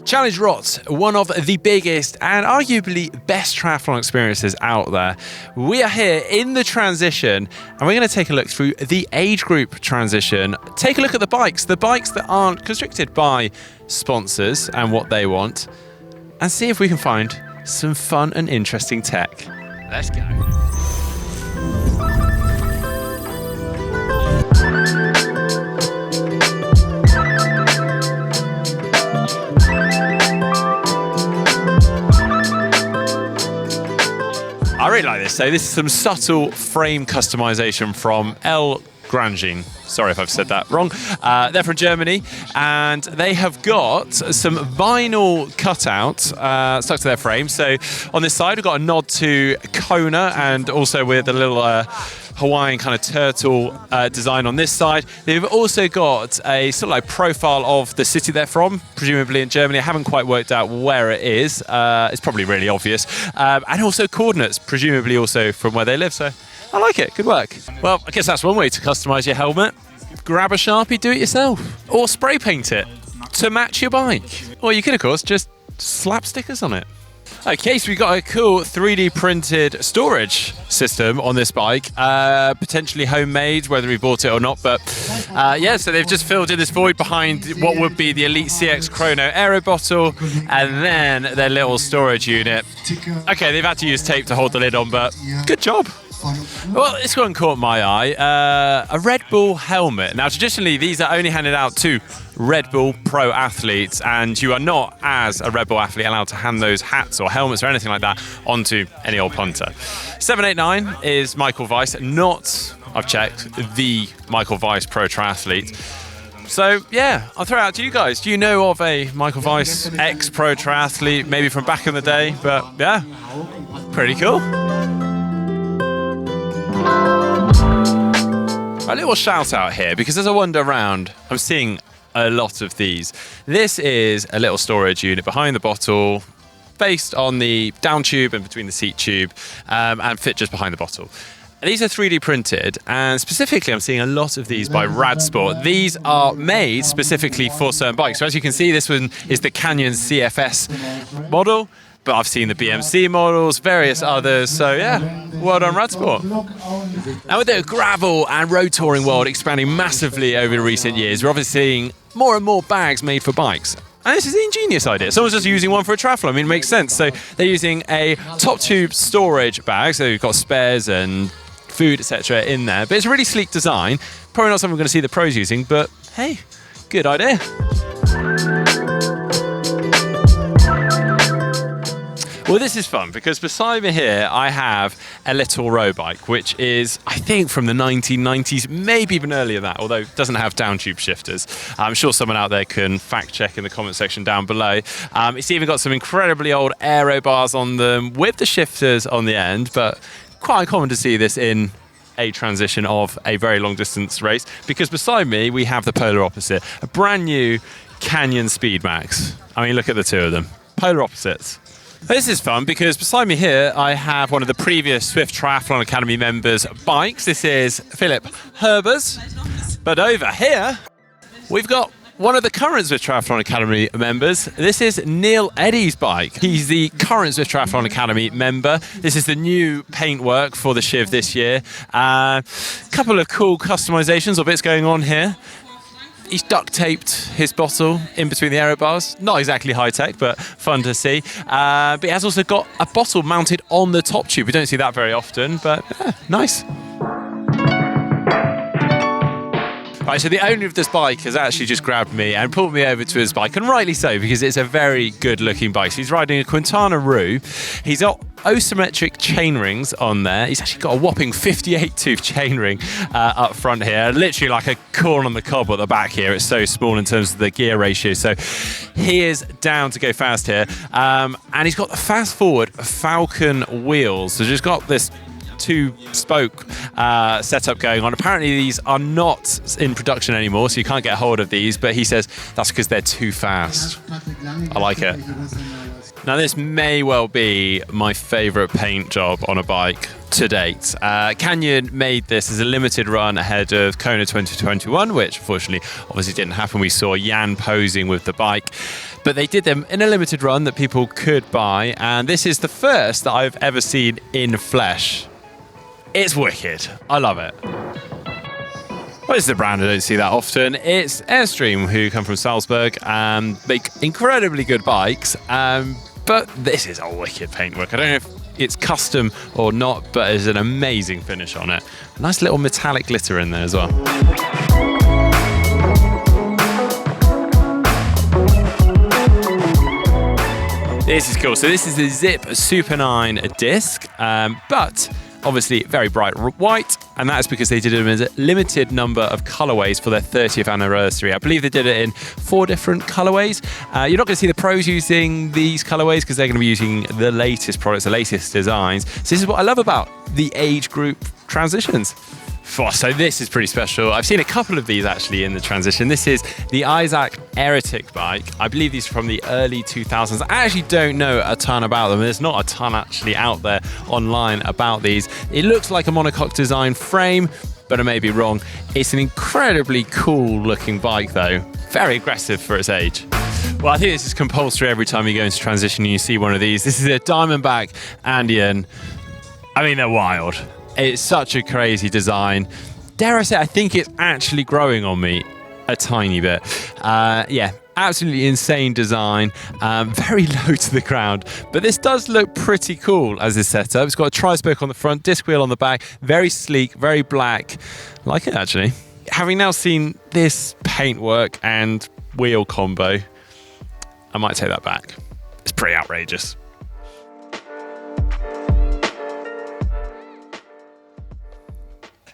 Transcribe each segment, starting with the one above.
Challenge Roth, one of the biggest and arguably best triathlon experiences out there. We are here in the transition and we're going to take a look through the age group transition. Take a look at the bikes that aren't constricted by sponsors and what they want, and see if we can find some fun and interesting tech. Let's go. I really like this. So this is some subtle frame customization from L. Grangin. Sorry if I've said that wrong. They're from Germany, and they have got some vinyl cutout stuck to their frame. So on this side, we've got a nod to Kona, and also with a little Hawaiian kind of turtle design on this side. They've also got a sort of like profile of the city they're from, presumably in Germany. I haven't quite worked out where it is. It's probably really obvious. And also coordinates, presumably also from where they live. So I like it. Good work. Well, I guess that's one way to customize your helmet. Grab a Sharpie, do it yourself. Or spray paint it to match your bike. Or you could, of course, just slap stickers on it. Okay, so we've got a cool 3D printed storage system on this bike, potentially homemade, whether we bought it or not. But yeah, so they've just filled in this void behind what would be the Elite CX Chrono Aero bottle, and then their little storage unit. Okay, they've had to use tape to hold the lid on, but good job. Well, this one caught my eye. A Red Bull helmet. Now, traditionally, these are only handed out to Red Bull pro athletes, and you are not, as a Red Bull athlete, allowed to hand those hats or helmets or anything like that onto any old punter. 789 is Michael Weiss, not, I've checked, the Michael Weiss pro triathlete. So, yeah, I'll throw it out to you guys. Do you know of a Michael Weiss ex-pro triathlete, maybe from back in the day? But, yeah, pretty cool. A little shout out here, because as I wander around, I'm seeing a lot of these. This is a little storage unit behind the bottle, based on the down tube and between the seat tube, and fit just behind the bottle. These are 3D printed, and specifically I'm seeing a lot of these by Radsport. These are made specifically for certain bikes. So as you can see, this one is the Canyon CFS model, but I've seen the BMC models, various others, so yeah, well done Radsport. Now with the gravel and road touring world expanding massively over recent years, we're obviously seeing more and more bags made for bikes. And this is an ingenious idea. Someone's just using one for a triathlon. I mean, it makes sense. So they're using a top tube storage bag, so you've got spares and food, etc. in there, but it's a really sleek design. Probably not something we're going to see the pros using, but hey, good idea. Well, this is fun because beside me here, I have a little road bike, which is, I think, from the 1990s, maybe even earlier than that, although it doesn't have down tube shifters. I'm sure someone out there can fact check in the comment section down below. It's even got some incredibly old aero bars on them with the shifters on the end, but quite uncommon to see this in a transition of a very long distance race, because beside me, we have the polar opposite, a brand new Canyon Speedmax. I mean, look at the two of them, polar opposites. This is fun because beside me here, I have one of the previous Swift Triathlon Academy members' bikes. This is Philip Herber's. But over here, we've got one of the current Swift Triathlon Academy members. This is Neil Eddy's bike. He's the current Swift Triathlon Academy member. This is the new paintwork for the Shiv this year. A couple of cool customizations or bits going on here. He's duct taped his bottle in between the aero bars. Not exactly high tech, but fun to see. But he has also got a bottle mounted on the top tube. We don't see that very often, but yeah, nice. Right, so the owner of this bike has actually just grabbed me and pulled me over to his bike, and rightly so, because it's a very good looking bike. So he's riding a Quintana Roo. He's got asymmetric chain rings on there. He's actually got a whopping 58 tooth chain ring up front here, literally like a corn on the cob at the back here. It's so small in terms of the gear ratio. So he is down to go fast here. And he's got the fast forward Falcon wheels. So just got this two-spoke setup going on. Apparently these are not in production anymore, so you can't get hold of these, but he says that's because they're too fast. I like it. Now this may well be my favourite paint job on a bike to date. Canyon made this as a limited run ahead of Kona 2021, which unfortunately obviously didn't happen. We saw Jan posing with the bike. But they did them in a limited run that people could buy, and this is the first that I've ever seen in flesh. It's wicked. I love it. Well, it's the brand I don't see that often. It's Airstream, who come from Salzburg and make incredibly good bikes. But this is a wicked paintwork. I don't know if it's custom or not, but there's an amazing finish on it. Nice little metallic glitter in there as well. This is cool. So this is the Zip Super 9 disc, but obviously very bright white, and that's because they did it in a limited number of colorways for their 30th anniversary. I believe they did it in 4 different colorways. You're not going to see the pros using these colorways because they're going to be using the latest products, the latest designs. So this is what I love about the age group transitions. So this is pretty special. I've seen a couple of these actually in the transition. This is the Isaac Eretic bike. I believe these are from the early 2000s. I actually don't know a ton about them. There's not a ton actually out there online about these. It looks like a monocoque design frame, but I may be wrong. It's an incredibly cool looking bike though. Very aggressive for its age. Well, I think this is compulsory every time you go into transition and you see one of these. This is a Diamondback Andean. I mean, they're wild. It's such a crazy design. Dare I say, I think it's actually growing on me a tiny bit. Yeah, absolutely insane design. Very low to the ground. But this does look pretty cool as this setup. It's got a tri-spoke on the front, disc wheel on the back. Very sleek, very black. I like it, actually. Having now seen this paintwork and wheel combo, I might take that back. It's pretty outrageous.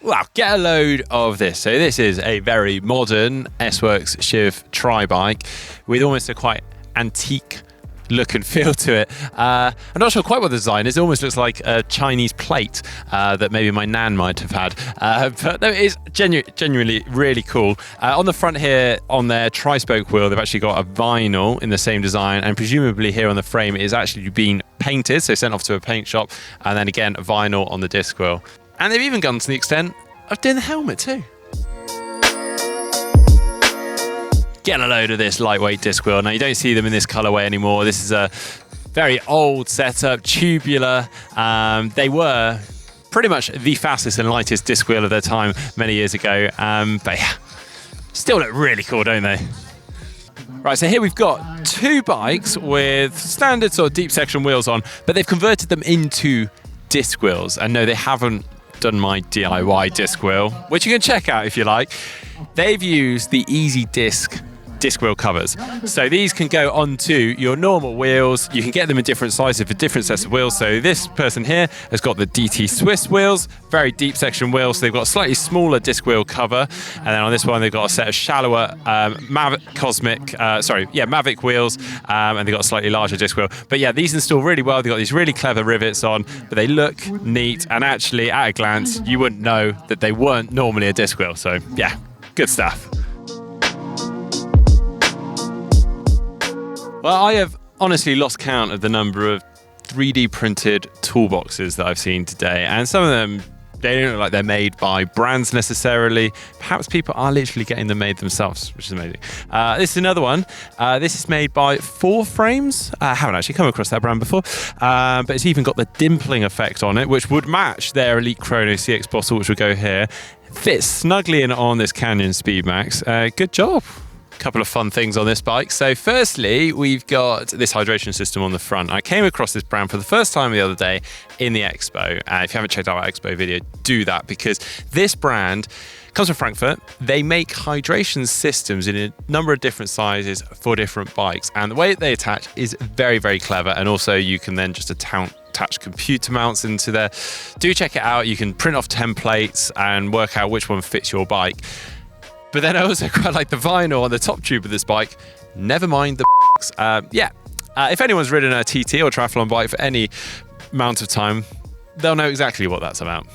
Wow, get a load of this. So this is a very modern S-Works Shiv tri-bike with almost a quite antique look and feel to it. I'm not sure quite what the design is. It almost looks like a Chinese plate that maybe my nan might have had. But no, it is genuinely really cool. On the front here, on their tri-spoke wheel, they've actually got a vinyl in the same design, and presumably here on the frame it is actually been painted, so sent off to a paint shop, and then again vinyl on the disc wheel. And they've even gone to the extent of doing the helmet too. Get a load of this lightweight disc wheel. Now you don't see them in this colorway anymore. This is a very old setup, tubular. They were pretty much the fastest and lightest disc wheel of their time many years ago. But yeah, still look really cool, don't they? Right, so here we've got 2 bikes with standard sort of deep section wheels on, but they've converted them into disc wheels. And no, they haven't done my DIY disc wheel, which you can check out if you like. They've used the Easy disc wheel covers. So these can go onto your normal wheels. You can get them in different sizes for different sets of wheels. So this person here has got the DT Swiss wheels, very deep section wheels. So they've got a slightly smaller disc wheel cover. And then on this one, they've got a set of shallower Mavic wheels. And they've got a slightly larger disc wheel. But yeah, these install really well. They've got these really clever rivets on, but they look neat. And actually, at a glance, you wouldn't know that they weren't normally a disc wheel. So yeah, good stuff. Well, I have honestly lost count of the number of 3D printed toolboxes that I've seen today. And some of them, they don't look like they're made by brands necessarily. Perhaps people are literally getting them made themselves, which is amazing. This is another one. This is made by 4Frames. I haven't actually come across that brand before. But it's even got the dimpling effect on it, which would match their Elite Chrono CX bottle, which would go here. Fits snugly in on this Canyon Speedmax. Good job. Couple of fun things on this bike. So firstly, we've got this hydration system on the front. I came across this brand for the first time the other day in the expo. If you haven't checked out our expo video, do that, because this brand comes from Frankfurt. They make hydration systems in a number of different sizes for different bikes, and the way they attach is very, very clever. And also you can then just attach computer mounts into there. Do check it out. You can print off templates and work out which one fits your bike. But then I also quite like the vinyl on the top tube of this bike. Never mind the if anyone's ridden a TT or triathlon bike for any amount of time, they'll know exactly what that's about.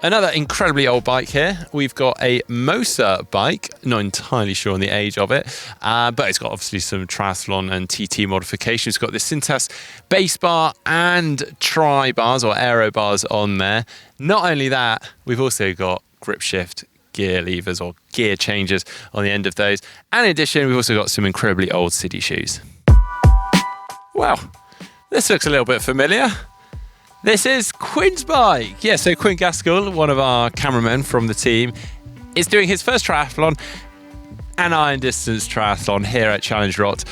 Another incredibly old bike here. We've got a Mosa bike, not entirely sure on the age of it, but it's got obviously some triathlon and TT modifications. It's got the Cintas base bar and tri bars or aero bars on there. Not only that, we've also got grip shift gear levers or gear changes on the end of those. And in addition, we've also got some incredibly old city shoes. Well, this looks a little bit familiar. This is Quinn's bike. Yeah, so Quinn Gaskell, one of our cameramen from the team, is doing his first triathlon, an iron distance triathlon here at Challenge Roth.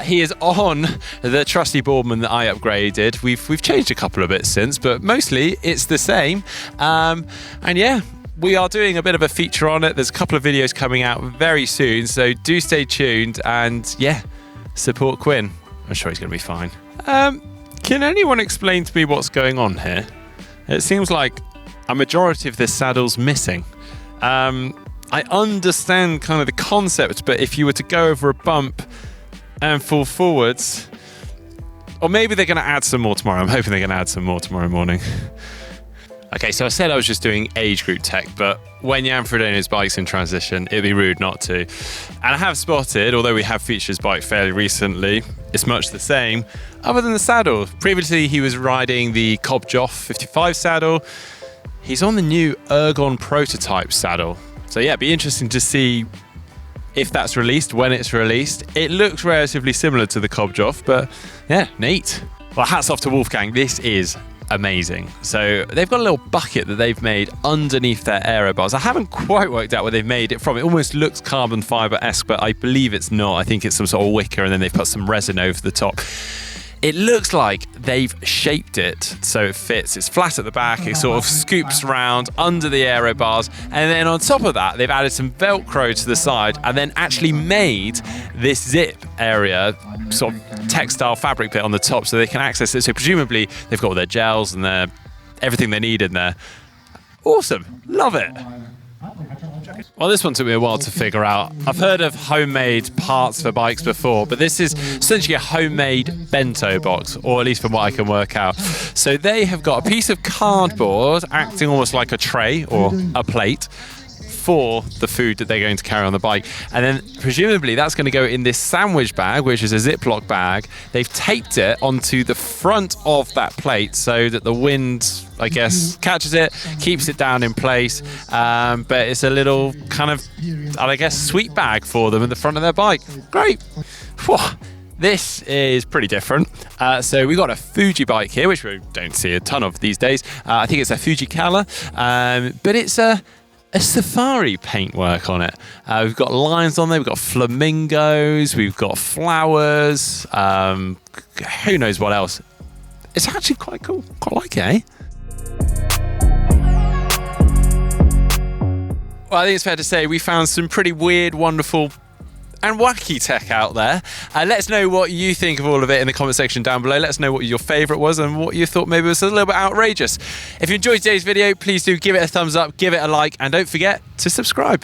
He is on the trusty Boardman that I upgraded. We've changed a couple of bits since, but mostly it's the same. And yeah, we are doing a bit of a feature on it. There's a couple of videos coming out very soon, so do stay tuned and yeah, support Quinn. I'm sure he's going to be fine. Can anyone explain to me what's going on here? It seems like a majority of this saddle's missing. I understand kind of the concept, but if you were to go over a bump and fall forwards, or maybe they're going to add some more tomorrow. I'm hoping they're going to add some more tomorrow morning. Okay, so I said I was just doing age group tech, but when Jan Frodeno's bike's in transition, it'd be rude not to. And I have spotted, although we have featured his bike fairly recently, it's much the same, other than the saddle. Previously, he was riding the Kobjoff 55 saddle. He's on the new Ergon prototype saddle. So yeah, it'd be interesting to see if that's released, when it's released. It looks relatively similar to the Kobjoff, but yeah, neat. Well, hats off to Wolfgang. This is amazing. So they've got a little bucket that they've made underneath their aero bars. I haven't quite worked out where they've made it from. It almost looks carbon fiber-esque, but I believe it's not. I think it's some sort of wicker, and then they've put some resin over the top. It looks like they've shaped it so it fits. It's flat at the back, it sort of scoops round under the aero bars, and then on top of that they've added some Velcro to the side and then actually made this zip area, sort of textile fabric bit on the top so they can access it. So presumably they've got all their gels and everything they need in there. Awesome, love it. Well, this one took me a while to figure out. I've heard of homemade parts for bikes before, but this is essentially a homemade bento box, or at least from what I can work out. So they have got a piece of cardboard acting almost like a tray or a plate for the food that they're going to carry on the bike. And then presumably that's going to go in this sandwich bag, which is a Ziploc bag. They've taped it onto the front of that plate so that the wind, I guess, catches it, keeps it down in place. But it's a little kind of, I guess, sweet bag for them in the front of their bike. Great. Whew. This is pretty different. So we've got a Fuji bike here, which we don't see a ton of these days. I think it's a Fuji Kala, but it's a safari paintwork on it. We've got lines on there, we've got flamingos, we've got flowers, who knows what else. It's actually quite cool, quite like it, eh? Well, I think it's fair to say we found some pretty weird, wonderful and wacky tech out there. Let us know what you think of all of it in the comment section down below. Let us know what your favourite was and what you thought maybe was a little bit outrageous. If you enjoyed today's video, please do give it a thumbs up, give it a like, and don't forget to subscribe.